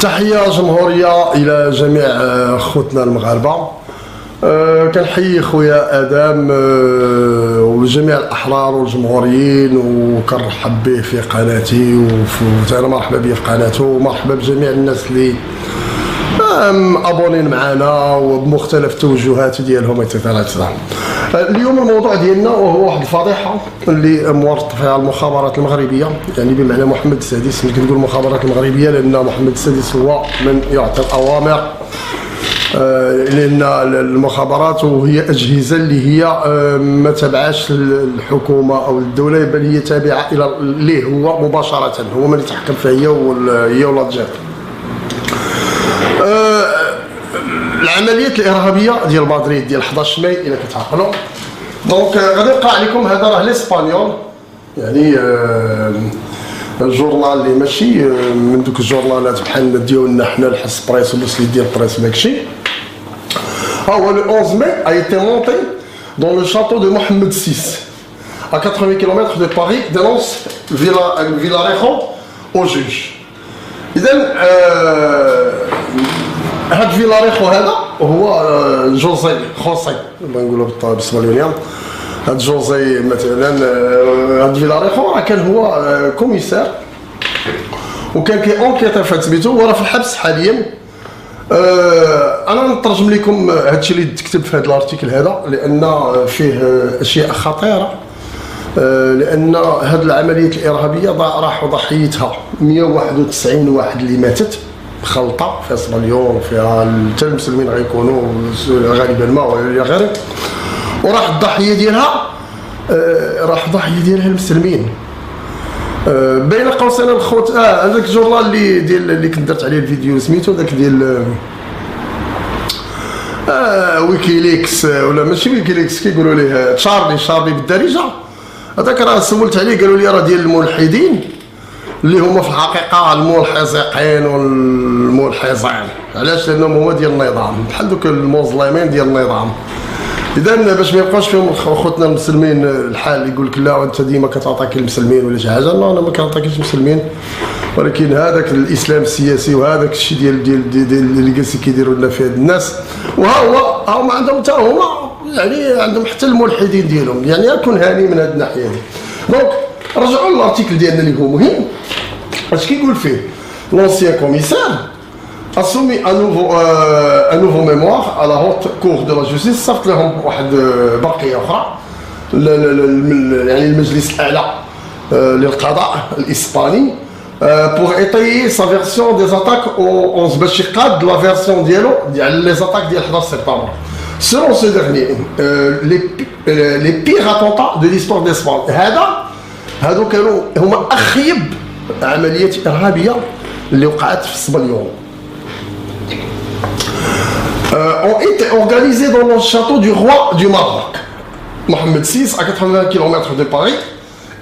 تحية جمهورية إلى جميع خوتنا المغاربة. كنحيي خويا آدم وجميع الأحرار والجمهوريين، وكنرحب به في قناتي، وأنا مرحبا به في قناته، ومرحبا بجميع الناس اللي ابونين معنا وبمختلف التوجهات ديالهم ايتترا. اليوم الموضوع ديالنا وهو واحد الفضيحه اللي مورط فيها المخابرات المغربيه، يعني بمعنى محمد السادس. ملي كنقول المخابرات المغربيه لان محمد السادس هو من يعطي الاوامر، لان المخابرات وهي اجهزه اللي هي ما تبعاش الحكومه او الدوله، بل هي تابعه الى ليه هو مباشره، هو من يتحكم فيها هي ولا الجهه. العمليات الارهابيه ديال مدريد ديال 11 ماي الى كتعقلوا. دونك غادي نقرا عليكم، هذا راه لاسبانيول، يعني الجورنال اللي ماشي من دوك الجورنالات بحال ديالنا حنا الحس بريس والسليت ديال بريس داكشي. ها هو لو 11 ماي a été monté dans le château de Mohamed VI à 80 km de Paris, dénonce Villarejo au juge. اذا هاد فيلاريخو هذا هو جوزي خوسي بنقولوا بالاسبانيوليه. هاد جوزي مثلا، هاد فيلاريخو راه كان هو كوميسار وكان كيونكيطي في سميتو، وراه في الحبس حاليا. انا نترجم لكم هادشي اللي كتب في هذا الارتيكل هذا لان فيه اشياء خطيره، لان هاد العمليات الارهابيه راحوا ضحيتها 191 واحد اللي ماتت، خلطه في اسبانيول فيها حتى المسلمين غيكونوا غالبا ما ولا غير، وراح الضحيه ديالها المسلمين. بين قوسين الخوت هذاك الجورنال اللي كنت درت عليه الفيديو سميتو داك ديال ويكيليكس، ولا ماشي ويكيليكس كيقولوا ليه تشارلي بالدارجه. هذاك راه سولت عليه قالوا لي راه ديال الملحدين اللي هما في الحقيقه الملحزقين والملحزين. علاش؟ لانهم هما ديال النظام، بحال دوك المظلمين ديال النظام. اذا باش ما يبقاوش فيهم خوتنا المسلمين الحال اللي يقول لك لا انت ديما كتعطيك المسلمين ولا شي حاجه. لا، انا ما كنعطيكش المسلمين، ولكن هذاك الاسلام السياسي وهذاك الشيء ديال اللي جالسين كيديروا لنا فيه هاد الناس، وها عندهم حتى هما، يعني عندهم حتى الملحدين ديالهم، يعني يكون هاني من هاد الناحيه دي. دونك رجعوا للارتيكل ديالنا اللي هو مهم. اش كيقول فيه؟ لونسيان كوميسار a soumis un nouveau mémoire à la haute cour de la justice. صيفط لهم واحد بقيه اخرى يعني المجلس الاعلى للقضاء الاسباني pour étayer sa version des attaques au 11 باش يقاد لا فيرسيون ديالو ديال لي زاتاك ديال 11 سبتمبر. Selon ce dernier, les pires attentats de l'histoire d'Espagne. هادو كانوا هما اخيب عمليات ارهابيه اللي وقعت في اسبانيول. ont été organisés dans le château du roi du Maroc, Mohamed VI, à 80 km de Paris,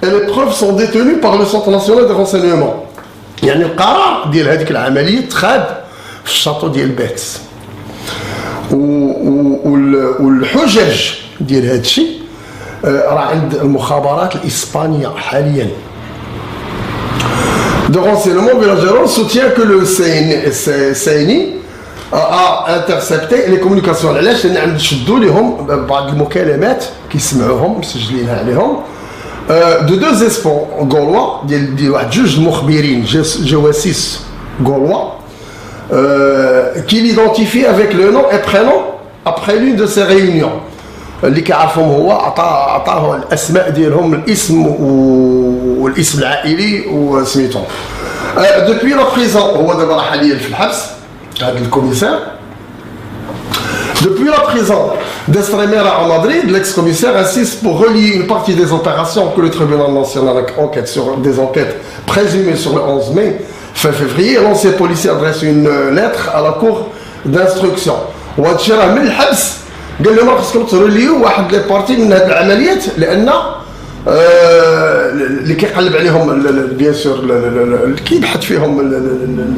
et les preuves sont détenues par le Centre national de renseignement. يعني القرار ديال هذيك العمليه تخاد في الشاطو ديال باتس، والحجج ديال هذا الشيء راه عند المخابرات الاسبانيه حاليا. De renseignement Villarejo soutient que le CNI a intercepté les communications. علاش؟ لان عم تشدوا لهم بعض المكالمات كيسمعوهم مسجلينها عليهم دو دوز اسبون غولوا ديال واحد جوج المخبرين جواسيس غولوا qui l'identifie avec le nom et prénom après l'une de ces réunions. اللي كيعرفهم هو عطاه الاسماء ديالهم، الاسم والاسم العائلي وسميتهم. Depuis la prison هو دابا حاليا في الحبس هذا الكوميسار. Depuis la prison d'Estremera à Madrid, l'ex-commissaire insiste pour relier une partie des opérations que le tribunal national enquête sur des enquêtes présumées sur le 11 mai. Fin février, l'ancien policier adresse une lettre à la cour d'instruction. وهادشي راه من الحبس قال لهم خصكم تروليو واحد لي بارتي من هاد العمليات، لان اللي كيقلب عليهم بيان سور اللي كيبحث فيهم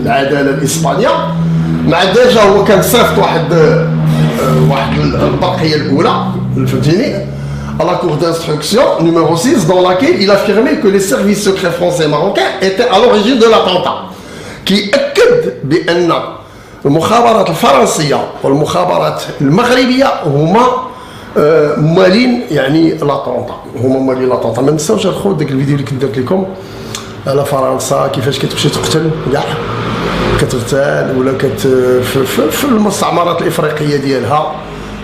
العداله الاسبانيه. مع ديجا هو كان صيفط واحد البقيه الاولى، فهمتيني، à la cour d'instruction numéro 6 dans laquelle il affirmait que les services secrets français et marocains étaient à l'origine de l'attentat كيأكد بأن المخابرات الفرنسية والمخابرات المغربية هما مالين يعني لاطونطا، هما مالين لاطونطا. ما نساوش الخوت داك الفيديو اللي كنت درت لكم على فرنسا كيفاش كتمشي تقتل كاع، كتغتال ولا في المستعمرات الافريقيه ديالها.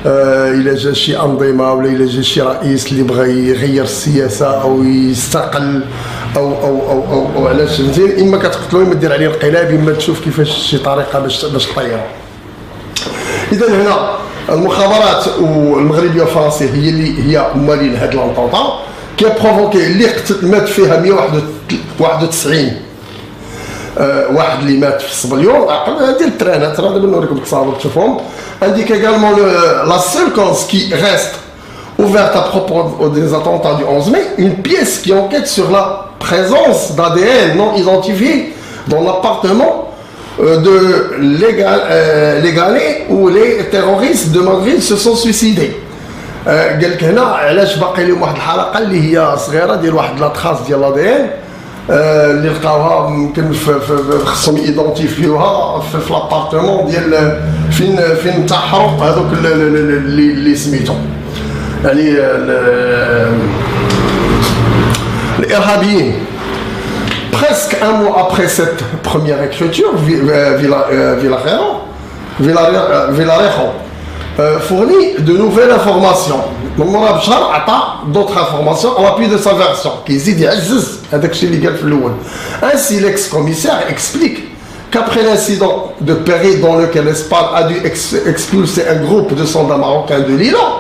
الى جا شي انظمه ولا الى جا شي رئيس اللي بغى يغير السياسه او يستقل او علاش فهمتي، اما كتقتلو اما دير عليه انقلاب، اما تشوف كيفاش شي طريقه باش طيرو. اذا هنا المخابرات المغربيه والفرنسيه هي اللي هي مالين هاد لونطونطا كي بروفوكي اللي مات فيها 191 واحد اللي مات في الصبليون ديال الترانات. راه دابا نوريكم التصاور تشوفهم. indique également la seule cause qui reste ouverte à propos des attentats du 11 mai, une pièce qui enquête sur la présence d'ADN non identifié dans l'appartement de l'égalé où les terroristes de Madrid se sont suicidés. قال لك هنا علاش باقي لهم واحد الحلقه اللي هي صغيره ديال واحد لاطراس ديال l'ADN اللي لقاوها يمكن خصهم ايدونتيفيوها في لابارتمون ديال فين انتحروا هذوك اللي سميتهم يعني الارهابيين. Presque un mois après cette première écriture, Villarejo fournit de nouvelles informations. مورا بشهر عطى d'autres informations en appui de sa version كيزيد يعزز هذاك الشيء اللي قال في الاول. Ainsi l'ex-commissaire explique qu'après l'incident de Péry dans lequel l'Espagne a dû expulser un groupe de soldats marocains de l'îlot,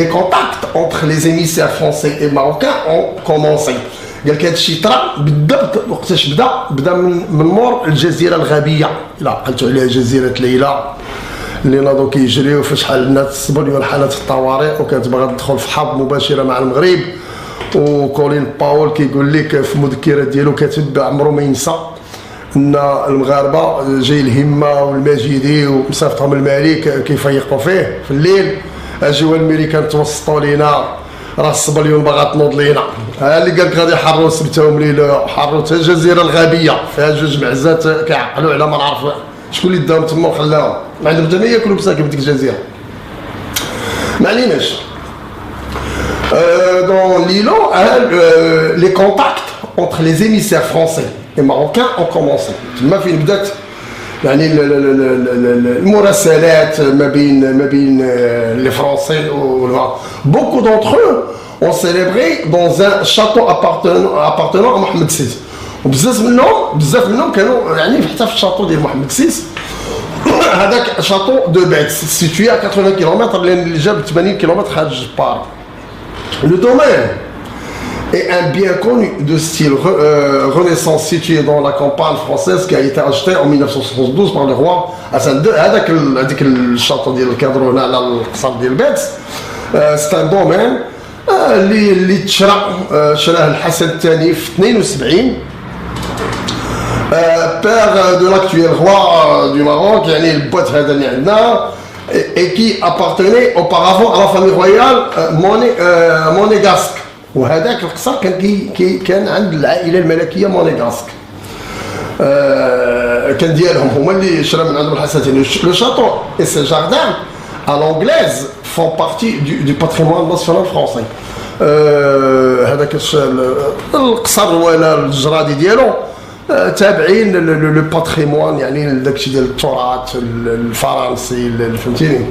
les contacts entre les émissaires français et marocains ont commencé. قال لك هذا الشيء طرا بالضبط وقتاش بدا من مور الجزيره الغبيه، الا عقلتوا عليها جزيره ليلى اللي ناضوا كيجريو في شحال الناس الصبر حالات الطوارئ وكانت باغا تدخل في حرب مباشره مع المغرب. وكولين باول كيقول لك في المذكره ديالو كاتب عمرو ما ينسى ان المغاربه جاي الهمه والماجدي ومصيفطهم الملك كيفيقوا فيه في الليل، اجيو الميريكان توسطوا لينا راه الصبليون باغا تنوض لينا. ها اللي قال لك غادي يحرروا سبتهم ليله، حرروا حتى الجزيره الغابيه فيها جوج معزات كيعقلوا على ما نعرف شكون اللي داهم تما وخلاهم، ما عندهم حتى ما ياكلوا مساكن في ديك الجزيره. ما عليناش. Dans l'îlot, les contacts entre les émissaires français et marocains ont commencé. تما فين بدات يعني المراسلات ما بين les Français و beaucoup d'entre eux ont célébré dans un château appartenant à Mohamed VI. وبزاف منهم كانوا يعني حتى في الشاطو ديال محمد السيس هذاك شاطو دو بيت سيتوي à 80 km اللي جاب 80 km خارج باري. Le domaine est un bien connu de style Renaissance situé dans la campagne française qui a été acheté en 1972 par le roi Hassan II. هذاك الشاطو ديال الكادرون على القصر ديال بيت c'est un domaine اللي شراه الحسن الثاني في 72 père de l'actuel roi du Maroc يعني البوت هذا اللي عندنا et qui appartenait auparavant à la famille royale monégasque. وهذاك القصر كان عند العائله الملكيه مونيغاسك كان ديالهم هما اللي شرا من عندهم الحسن الثاني. لو شاطو et ses jardins à l'anglaise font partie du patrimoine national français. هذاك القصر ولا الجرادي ديالو تابعين لو باتريمون يعني داكشي ديال التراث الفرنسي فهمتيني.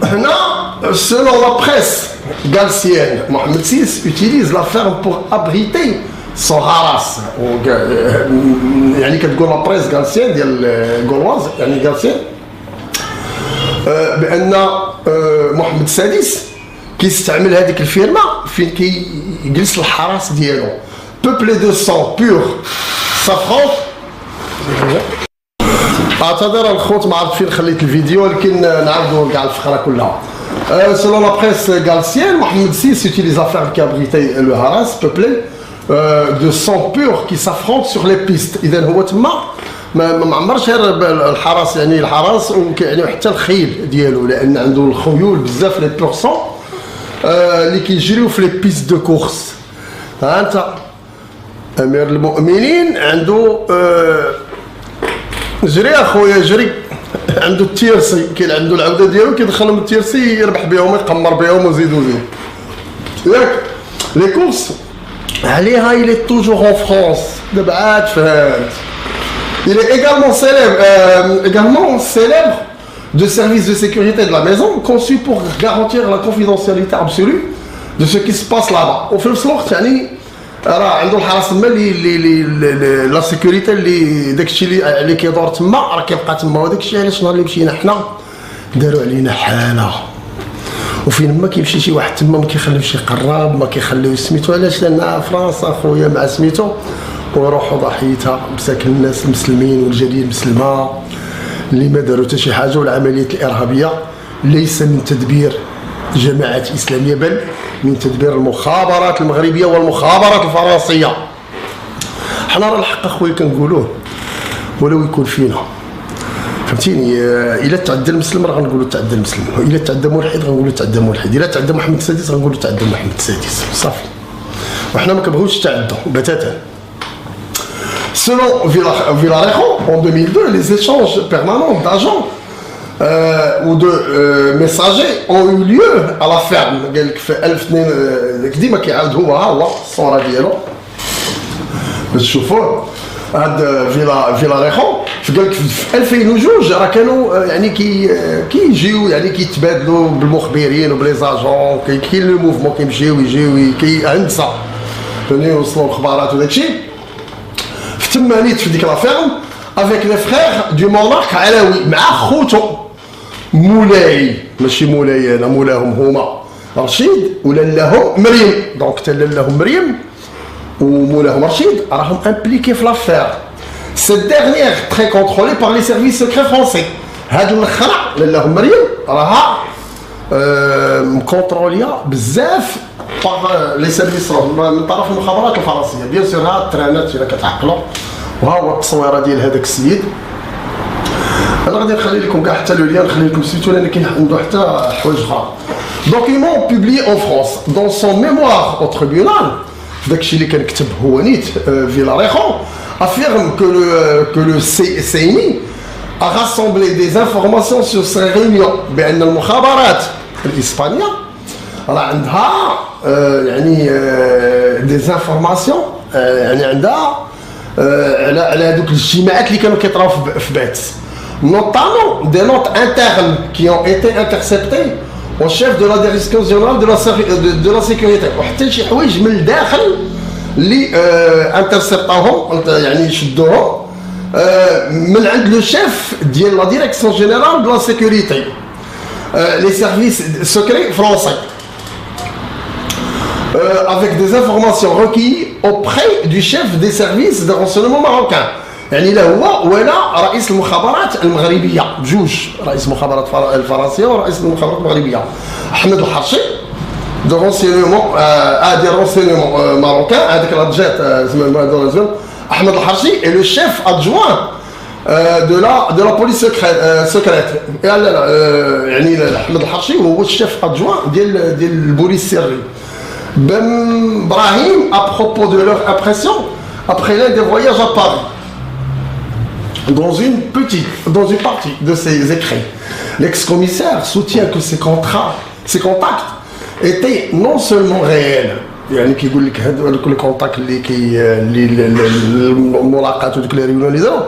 هنا selon la presse galicienne, Mohamed VI utilise la ferme pour abriter son haras. يعني كتقول la presse galicienne ديال غولواز يعني galicienne بان محمد السادس كيستعمل هذيك الفيرما فين كيجلس الحرس ديالو peuplé de sang pur s'affronte. اعتذر الخوت ما عرفت فين خليت الفيديو ولكن نعاودوا كاع الفقره كلها. Selon la presse galicienne, Mohamed VI utilise la ferme qui abritait le haras peuplé de sang pur qui s'affrontent sur les pistes. إذا هو تما ما عمرش الحرس يعني الحرس يعني حتى الخيل ديالو لان عنده الخيول بزاف لي بورسون اللي كيجريو في لي بيست دو كورس. ها انت امير المؤمنين عنده جري اخويا جري عنده التيرسي، كاين عنده العوده ديالو كيدخلهم التيرسي يربح بهم يقمر بهم وزيد وزيد ياك. لي كورس عليها il est toujours en France دابا عاد فهمت. Il est également célèbre de services de sécurité de la maison conçus pour garantir la confidentialité absolue de ce qui se passe là-bas. وفي نفس الوقت يعني راه عنده الحرس تما اللي لا سيكوريتي اللي داكشي اللي كيدور تما راه كيبقى تما. وداك الشيء علاش نهار اللي مشينا حنا داروا علينا حاله، وفين ما كيمشي شي واحد تما ما كيخليوش يقرب، ما كيخليوش سميتو. علاش؟ لان فرنسا خويا مع سميتو ويروحوا ضحيتها مساكن الناس المسلمين والجاليه المسلمه اللي ما داروا حتى شي حاجه. والعمليات الارهابيه ليس من تدبير جماعات اسلاميه بل من تدبير المخابرات المغربيه والمخابرات الفرنسيه. حنا راه الحق اخويا كنقولوه ولو يكون فينا، فهمتيني؟ الا تعدى المسلم راه غنقولوا تعدى المسلم، الا تعدى ملحد غنقولوا تعدى ملحد، الا تعدى محمد السادس غنقولوا تعدى محمد السادس، صافي. وحنا ما كنبغيوش التعدى بتاتا. Selon Villarejo, en 2002, les échanges permanents d'agents ou de messagers ont eu lieu à la ferme. قال لك في 1000 ديما كيعاود هو الصوره ديالو باش تشوفوه. هاد فيلاريخو قال لك في 2002 راه كانوا يعني كيجيو يعني كيتبادلوا بالمخبرين وبليزاجون، كاين لو موفمون كيمشيو يجيو كيهندسا فهمتي يوصلوا الاخبارات وداكشي. في الثمانينات في ديك لافيرم افيك لي فخير دو مونارك علاوي مع خوتو مولاي، ماشي مولاي انا، مولاهم هما رشيد ولالاهم مريم. دونك حتى لالاهم مريم ومولاهم رشيد راهم امبليكي في لافير. Cette dernière très contrôlée par les services secrets français. هاد الاخرى لالاهم مريم راها مكونتروليه بزاف باغ لي سيرفيس من طرف المخابرات الفرنسيه. بيان سور ها الترانات الا كتعقلوا، وها هو التصويره ديال هذاك السيد. انا غادي نخلي لكم كاع حتى لو ليان، نخلي لكم سيتو لان كاين عنده حتى حوايج اخرى. Document publié en France dans son mémoire au tribunal. داكشي اللي كان كتب هو نيت فيلاريخو affirme que le CNI a rassemblé des informations sur ces réunions بان المخابرات الاسبانيه راه عندها يعني دي زانفورماسيون يعني عندها على هذوك الاجتماعات اللي كانوا كيطراو في باتس. notamment des notes internes qui ont été interceptées au chef de la direction générale de la sécurité. وحتى شي حوايج من الداخل اللي انترسبطاهم يعني شدوهم من عند لو شيف ديال لا ديريكسيون جينيرال دو لا سيكوريتي لي سيرفيس سكري فرونسي avec des informations recueillies auprès du chef des services de renseignement marocain. يعني لا هو ولا رئيس المخابرات المغربيه، بجوج، رئيس المخابرات الفرنسيه ورئيس المخابرات المغربيه احمد الحرشي دو رونسينمون دي رونسينمون ماروكان. هذاك اللي جات زعما احمد الحرشي اي لو شيف ادجوان دو لا بوليس سكريت. يعني احمد الحرشي هو الشيف ادجوان ديال البوليس السري. Ben Brahim, à propos de leur impression, après l'un des voyages à Paris, dans une partie de ses écrits, l'ex-commissaire soutient que ces contacts étaient non seulement réels, يعني كيقول لك هذوك الكونتاكت اللي الملاقات وديك لي ريونيون اللي داروا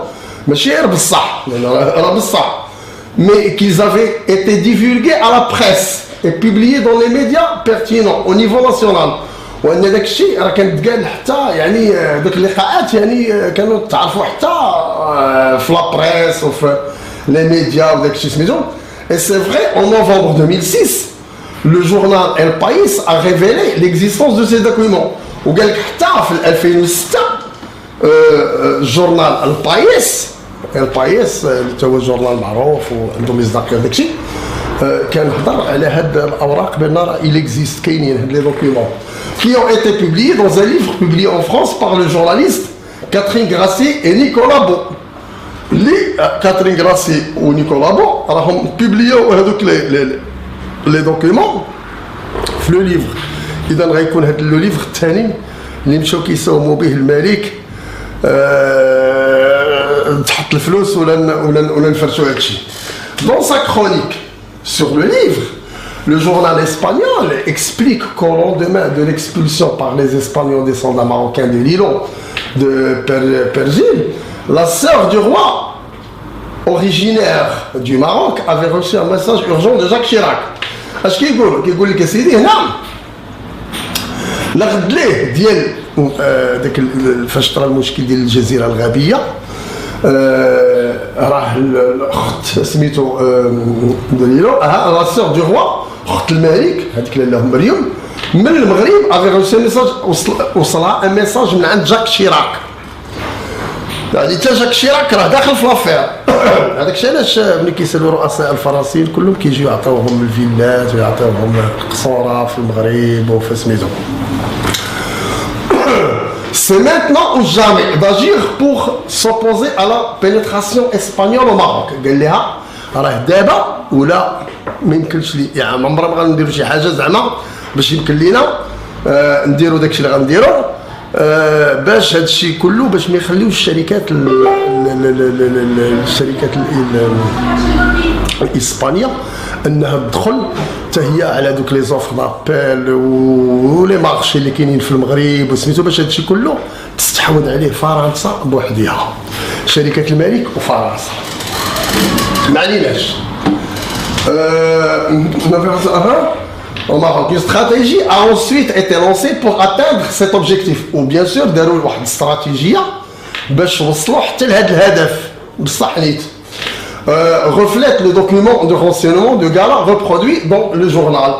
ماشي غير بصح، راه بصح، mais qu'ils avaient été divulgués à la presse et publié dans les médias pertinents au niveau national. وان داك الشيء راه كان تقال حتى يعني دوك اللقاءات يعني كانوا تعرفوا حتى في لابريس وفي لي ميديا وداك الشيء سميتو. Et c'est vrai, en novembre 2006, le journal El País a révélé l'existence de ces documents. وقال لك حتى في 2006 جورنال البايس اللي هو جورنال معروف وعنده مصداقيه وداك الشيء كان هضر على هاد الاوراق بان راه il existe كاينين هاد لي دوكيومون qui ont été publiés dans un livre publié en France par le journaliste Catherine Grassi et Nicolas Beau. Catherine Grassi ou Nicolas Beau راهم publié هذوك لي دوكيومون في لو ليفر. اذا غيكون هاد لو ليفر الثاني اللي مشاو كيساوموا به الملك تحط الفلوس ولا نفرشوا هادشي. Dans sa chronique sur le livre, le journal espagnol explique qu'au lendemain de l'expulsion par les Espagnols descendants marocains de l'îlot de Pergil, la sœur du roi, originaire du Maroc, avait reçu un message urgent de Jacques Chirac. اش كيقول لك اسيدي هنا لغد ليه ديال داك فاش طرا المشكل ديال الجزيره الغربيه، راه الاخت سميتو دليلو لا سور دو روا اخت الملك هذيك لاله مريم من المغرب افي روسي ميساج وصلها ان ميساج من عند جاك شيراك. يعني حتى جاك شيراك راه داخل في لافير. هذاك الشيء علاش ملي كيسالوا رؤساء الفرنسيين كلهم كيجيو يعطيوهم الفيلات ويعطيوهم القصوره في المغرب وفي سميتو. C'est maintenant ou jamais d'agir pour s'opposer à la pénétration espagnole au Maroc. قال لها راه دابا ولا ما يمكنش لي يعني عمرنا ما غنديروا شي حاجه زعما باش يمكن لينا نديروا داكشي اللي غنديروا باش هذا الشيء كله باش ما يخليوش الشركات الاسبانيه انها تدخل حتى هي على دوك لي زوفر دابيل ولي مارشي اللي كاينين في المغرب وسميتو باش هذا الشيء كله تستحوذ عليه فرنسا بوحدها، شركه الملك وفرنسا. ما عليناش. Au Maroc, une stratégie a ensuite été lancée pour atteindre cet objectif. Ou bien sûr, داروا واحد الاستراتيجيه باش وصلوا حتى لهذا الهدف بصح نيت. Reflète le document de renseignement de Gala reproduit dans le journal.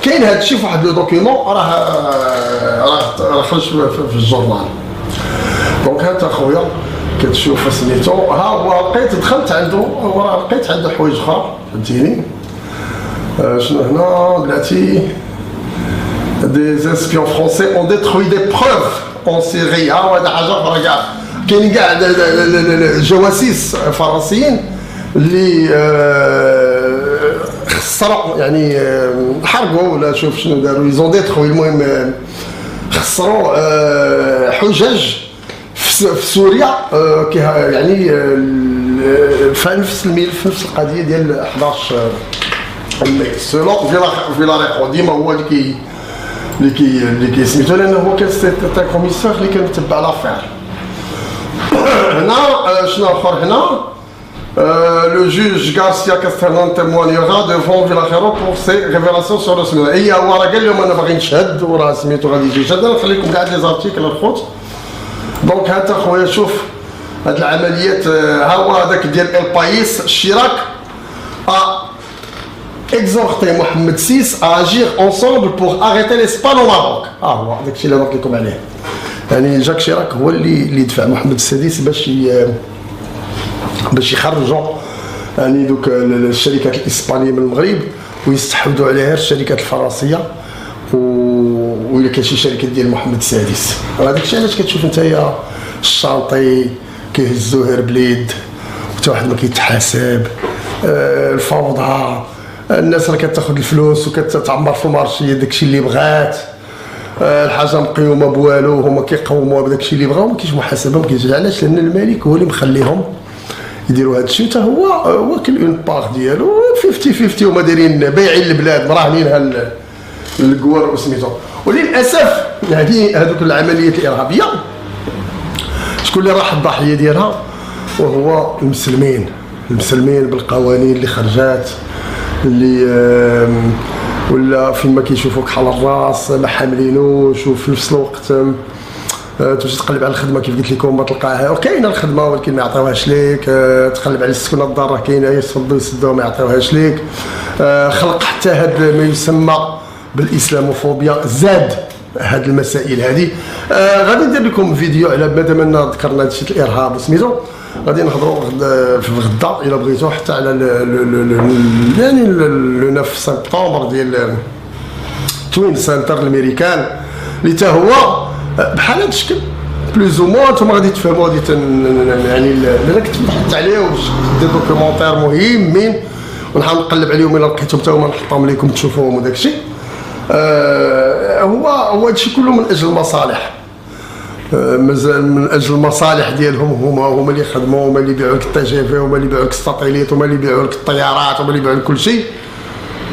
كاين هذا الشيء في واحد لو دوكيومون راه خرج في الجورنال. دونك هانت اخويا كتشوف سميتو ها هو لقيت دخلت عنده وراه لقيت عنده حوايج اخرى فهمتيني. شنو هنا بلاتي des espions français ont détruit des preuves en Syrie. هذا حاجه اخرى كاع كاين كاع الجواسيس فرنسيين اللي خسروا يعني حرقوا ولا شوف شنو داروا يزون ديتروي. المهم خسروا حجج في سوريا يعني في نفس الملف نفس القضيه ديال 11 ماي سولون فيلا ريكو ديما هو اللي كيسميتو لانه هو كان سيتا كوميسار اللي كان متبع لافير. هنا شنو اخر هنا le juge Garcia Castellón témoignera devant Villarejo pour ses révélations sur le سميتو. هي هو راه قال لهم انا باغي نشهد وراه سميتو غادي يجي يشهد. نخليكم كاع لي زارتيكل الخوت. دونك هانت اخويا شوف هاد العمليات ها هو هذاك ديال البايس الشراك exhorté Mohamed VI à agir ensemble pour arrêter l'Espagne au Maroc. هو داك الشيء اللي قلت لكم عليه. يعني جاك شيراك هو اللي دفع محمد السادس باش يخرجوا يعني دوك الشركات الاسبانيه من المغرب ويستحوذوا عليها الشركات الفرنسيه وإلا كان شي شركه ديال محمد السادس. هذاك الشيء علاش كتشوف نتايا الشانطي كيهزوه هربليد حتى واحد ما كيتحاسب، الفوضى، الناس راه كتاخذ الفلوس وكتعمر في المارشي داكشي اللي بغات، الحاجه مقيومه بوالو هما كيقوموها بداكشي اللي بغاو، ما كاينش محاسبه ما كاينش. علاش؟ لان الملك هو اللي مخليهم يديروا هذا الشيء حتى هو واكل اون باغ ديالو 50-50 هما دايرين بايعين البلاد مراهنينها للقوار وسميتو. وللاسف يعني هذوك العمليات الارهابيه شكون اللي راح الضحيه ديالها؟ وهو المسلمين بالقوانين اللي خرجات اللي ولا فين ما كيشوفوك حال الراس ما حاملينوش، وفي نفس الوقت تمشي تقلب على الخدمه كيف قلت لكم ما تلقاها، وكاينه الخدمه ولكن ما يعطيوهاش ليك، تقلب على السكنه الدار راه كاينه يصدوا يسدوها ما يعطيوهاش ليك، خلق حتى هذا ما يسمى بالاسلاموفوبيا زاد هاد المسائل هذه. غادي ندير لكم فيديو على مادام ان ذكرنا هادشي الارهاب وسميتو، غادي نهضروا في غدا الا بغيتو حتى على يعني لو 9 سبتمبر ديال توين سنتر الامريكان اللي حتى هو بحال هذا الشكل بلوز او موان. نتوما غادي تفهموا غادي يعني انا كنت بحثت عليه ودي دوكيومونتير مهمين ونحاول نقلب عليهم الا لقيتهم حتى هما نحطهم لكم تشوفوهم وداك الشيء. هو هادشي كله من اجل المصالح. مازال من اجل المصالح ديالهم، هما اللي يخدموا، هما اللي يبيعوا لك التي جي في، هما اللي يبيعوا لك الساتيليت، هما اللي يبيعوا لك الطيارات، هما اللي يبيعوا لك كل شيء.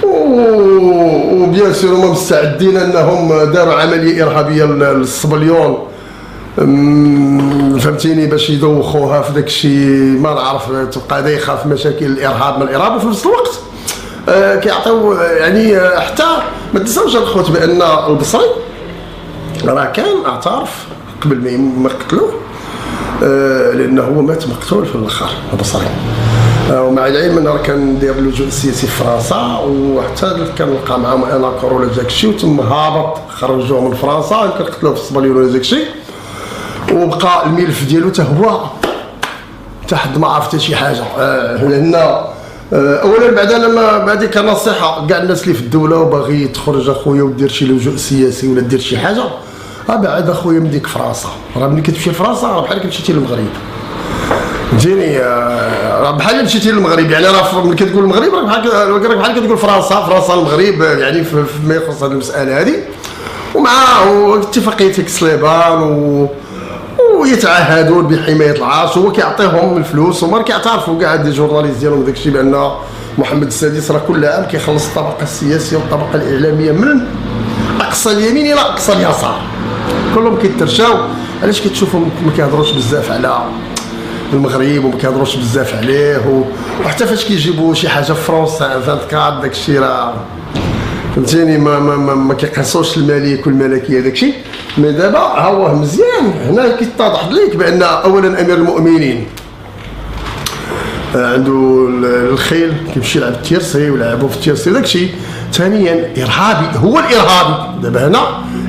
وبيان سور هما مستعدين انهم داروا عمليه ارهابيه للصبليون، فهمتيني، باش يدوخوها في داك الشيء، ما نعرف، تبقى دايخه في مشاكل الارهاب من الارهاب، وفي نفس الوقت كيعطيو يعني حتى ما تنساوش الخوت بان البصري راه كان اعترف قبل ما قتلوه، لانه هو مات مقتول في الاخر البصري. ومع العلم انه كان داير اللجوء السياسي في فرنسا، وحتى كان لقى معاهم انا كورولا داك الشيء، وتم هابط خرجوه من فرنسا، يمكن قتلوه في الصبليون ولا داك الشيء، وبقى الملف ديالو حتى هو حتى حد ما عرف حتى شي حاجه. لان اولا بعد انا بعد كنصيحه كاع الناس اللي في الدوله وباغي تخرج اخويا ودير شي لجوء سياسي ولا دير شي حاجه، بعد اخويا من ديك فرنسا، راه ملي كتمشي لفرنسا راه بحال مشيتي للمغرب، فهمتيني، راه بحال مشيتي للمغرب، يعني راه ملي كتقول المغرب راه بحال كتقول فرنسا المغرب، يعني فيما يخص هذه المساله هذه. ومع اتفاقيه كسليبان ويتعهدون بحمايه العرش، هو كيعطيهم الفلوس، وما كيعترفوا كاع دي جورناليست ديالهم داك الشيء بان محمد السادس راه كل عام كيخلص الطبقه السياسيه والطبقه الاعلاميه من اقصى اليمين الى اقصى اليسار، كلهم كيترشاو. علاش كتشوفهم ما كيهضروش بزاف على المغرب وما كيهضروش بزاف عليه، وحتى فاش كيجيبوا شي حاجه في فرنسا 24 داك الشيء راه فهمتيني ما كيقيسوش الملك والملكيه داك الشيء. مي دابا ها هو مزيان، هنا كيتضح ليك بان اولا امير المؤمنين عنده الخيل كيمشي يلعب التيرسي ويلعبوا في التيرسي داك الشيء. ثانيا ارهابي، هو الارهابي. دابا هنا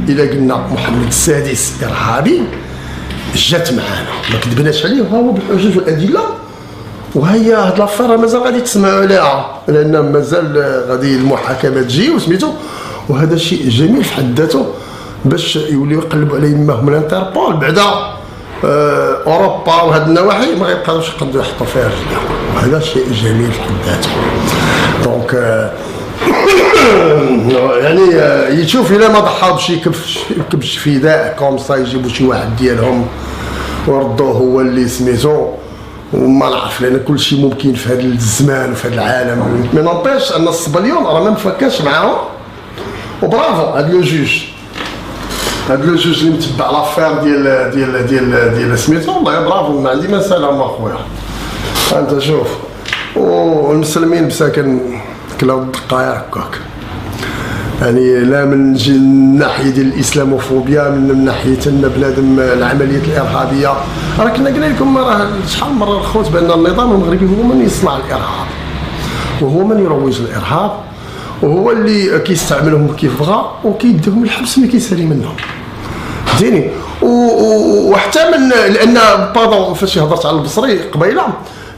الا قلنا محمد السادس ارهابي جات معانا، ما كذبناش عليه، هو بالحجج والادله. وهي هاد لافير مازال غادي تسمعوا عليها، لان مازال غادي المحاكمه تجي وسميتو، وهذا شيء جميل في حد ذاته باش يوليو يقلبوا على يماهم الانتربول بعدا اوروبا وهاد النواحي ما غيبقاوش يقدروا يحطوا فيها رجلهم، وهذا شيء جميل في حد ذاته. دونك يعني يشوف الا ما ضحاو بشي كبش فداء كومسا، يجيبوا شي واحد ديالهم وردوه هو اللي سميتو، وما نعرف، لان كل شيء ممكن في هذا الزمان وفي هذا العالم. ما نطيش ان الصبليون راه ما مفكاش معاهم، وبرافو هذا لو جوج، هذا لو جوج اللي متبع لافير ديال سميتو، والله برافو، ما عندي ما سلام اخويا. انت شوف، والمسلمين مساكن كلاو الدقايق هكاك، يعني لا من ناحيه ديال الاسلاموفوبيا، من ناحيه ان بنادم العمليات الارهابيه. راه كنا قلنا لكم راه شحال من مره الخوت بان النظام المغربي هو من يصنع الارهاب، وهو من يروج للارهاب، وهو اللي كيستعملهم كيف بغى وكيديهم الحبس ملي كيسالي منهم، فهمتيني. وحتى من لان باردون فاش هضرت على البصري قبيله،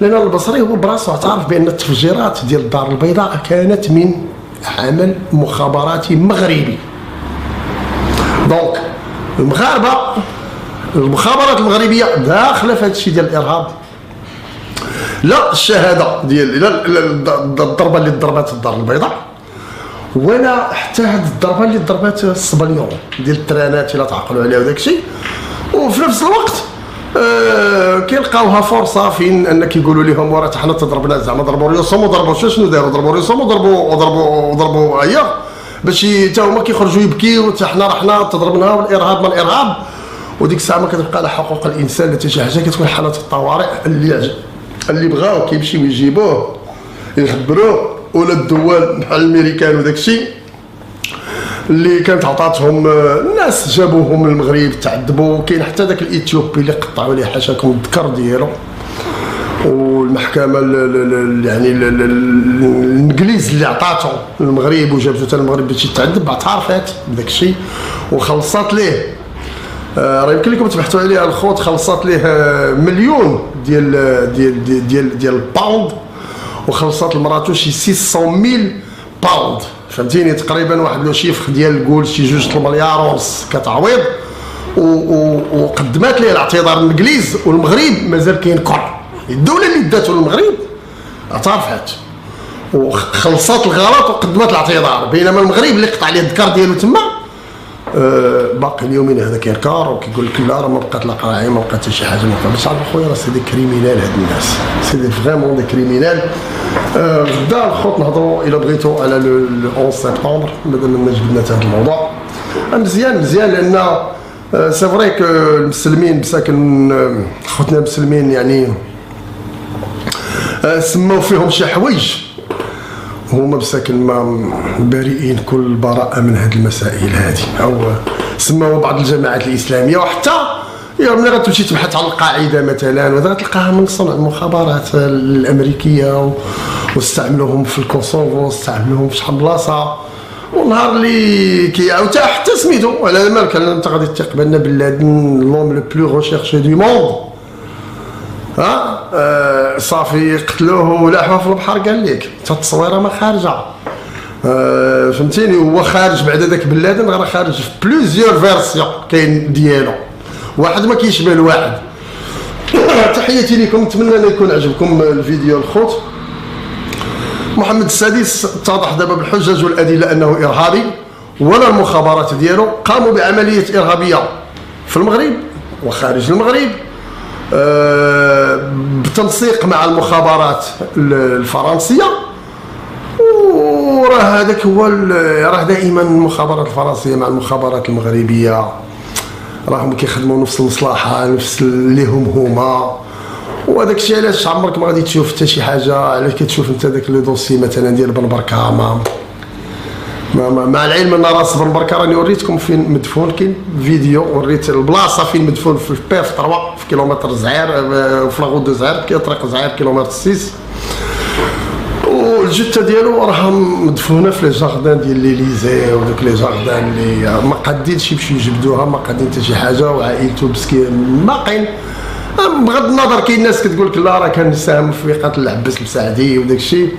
لان البصري هو براسو اعترف بان التفجيرات ديال الدار البيضاء كانت من عمل مخابراتي مغربي. دونك المغاربه المخابرات المغربيه داخله في هذا الشيء ديال الارهاب، لا الشهاده ديال لا الضربه اللي ضربات الدار البيضاء، ولا حتى هذه الضربه اللي ضربات الصبليون ديال الترانات الا تعقلوا عليها وداك الشيء. وفي نفس الوقت كيلقاوها فرصه فين ان كيقولوا لهم وراه حنا تضربنا، زعما ضربوا ريوسهم وضربوا شنو داروا، ضربوا ريوسهم وضربوا هي باش حتى هما كيخرجوا يبكيو، حتى حنا رحنا تضربنا والارهاب ما الارهاب. وديك الساعه ما كتبقى على حقوق الانسان حتى شي حاجه، كتكون حالات الطوارئ اللي بغاو كيمشيو يجيبوه يخبروه، ولا الدول بحال الامريكان وداك الشيء اللي كانت عطاتهم الناس جابوهم من المغرب تعذبوا. كاين حتى داك الاثيوبي اللي قطعوا عليه حاشاكم الذكر ديالو، والمحكمه يعني الانجليز اللي عطاتهم المغرب وجابته حتى المغرب باش يتعذب، اعترفت بداك الشيء وخلصت ليه. راه يمكن لكم تبحثوا عليها الخوت، خلصت ليه مليون ديال الباوند، وخلصت لمراتو شي 600,000 باوند، فهمتيني، تقريبا واحد لو شيفر ديال قول شي 2 مليار ونص كتعويض. وقدمات ليه الاعتذار الانجليز، والمغرب مازال كاين كر، الدوله اللي داتو للمغرب اعترفت وخلصت الغلط وقدمت الاعتذار، بينما المغرب اللي قطع عليه الذكر ديالو تما باقي اليومين هذا كينكار وكيقول لك لا راه ما بقات لا قراعي ما بقات حتى شي حاجه. ما بقاش عارف خويا راه سي دي كريمينال هاد الناس، سي دي فريمون دي كريمينال. غدا الخوت نهضروا الا بغيتوا على لو 11 سبتمبر، مادام ما جبدنا حتى هذا الموضوع. مزيان لان سي فري كو المسلمين مساكن خوتنا المسلمين يعني سماو فيهم شي حوايج هما مساكن ما بريئين كل البراءة من هذه المسائل هذه، أو سماو بعض الجماعات الإسلامية. وحتى ملي غتمشي تبحث على القاعدة مثلا وهذا غتلقاها من صنع المخابرات الأمريكية، واستعملوهم في الكوسوفو واستعملوهم في شحال من بلاصة. ونهار اللي كيعاود حتى سميتو على مالك انت غادي تقبلنا بن لادن لوم لو بلو ريشيرشي دو موند، صافي قتلوه ولاحوه في البحر. قال لك حتى التصويره ما خارجه، فهمتيني. هو خارج بعد ذاك بن لادن راه خارج في بليزيور فيرسيون كاين ديالو، واحد ما كيشبه الواحد. تحياتي لكم، نتمنى ان يكون عجبكم الفيديو الخوت. محمد السادس اتضح دابا بالحجج والادله انه ارهابي، ولا المخابرات ديالو قاموا بعمليه ارهابيه في المغرب وخارج المغرب بتنسيق مع المخابرات الفرنسيه. وراه هذاك هو راه دائما المخابرات الفرنسيه مع المخابرات المغربيه راهم كيخدموا نفس المصلحه، نفس اللي هما. وهذاك الشيء علاش عمرك ما غادي تشوف حتى شي حاجه. علاش كتشوف انت داك لي دوسي مثلا ديال بن بركه مع العلم ان راس بن بركه راني وريتكم فين مدفون، كاين فيديو وريت البلاصه فين مدفون في البيف 3 في كيلومتر زعير في لاغوت دو زعير كي طريق زعير كيلومتر 6. والجثه ديالو راها مدفونه في لي جاردان ديال ليليزي ودوك لي جاردان اللي ما قادينش يمشيو يجبدوها، ما قادين حتى شي حاجه. وعائلته مسكين باقين. بغض النظر كاين ناس كتقول لك لا راه كان ساهم في قتل العباس المساعدي وداك الشيء،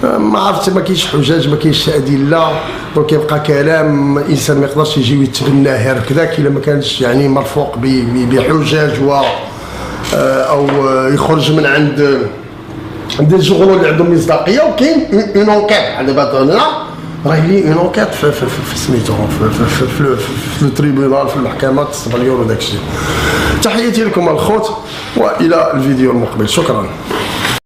ما عرفت، ما كاينش حجاج، ما كاينش ادله. دونك كيبقى كلام الانسان ما يقدرش يجي ويتبناه هكذاك الا ما كانش يعني مرفوق بحجاج او يخرج من عند دي الجغنون اللي عندهم مصداقيه. وكاين اون انكيت دابا هنا راه لي اون انكيت في سميتو في التريبيونال في المحكمه السبليون وداك الشيء. تحياتي لكم الخوت والى الفيديو المقبل، شكرا.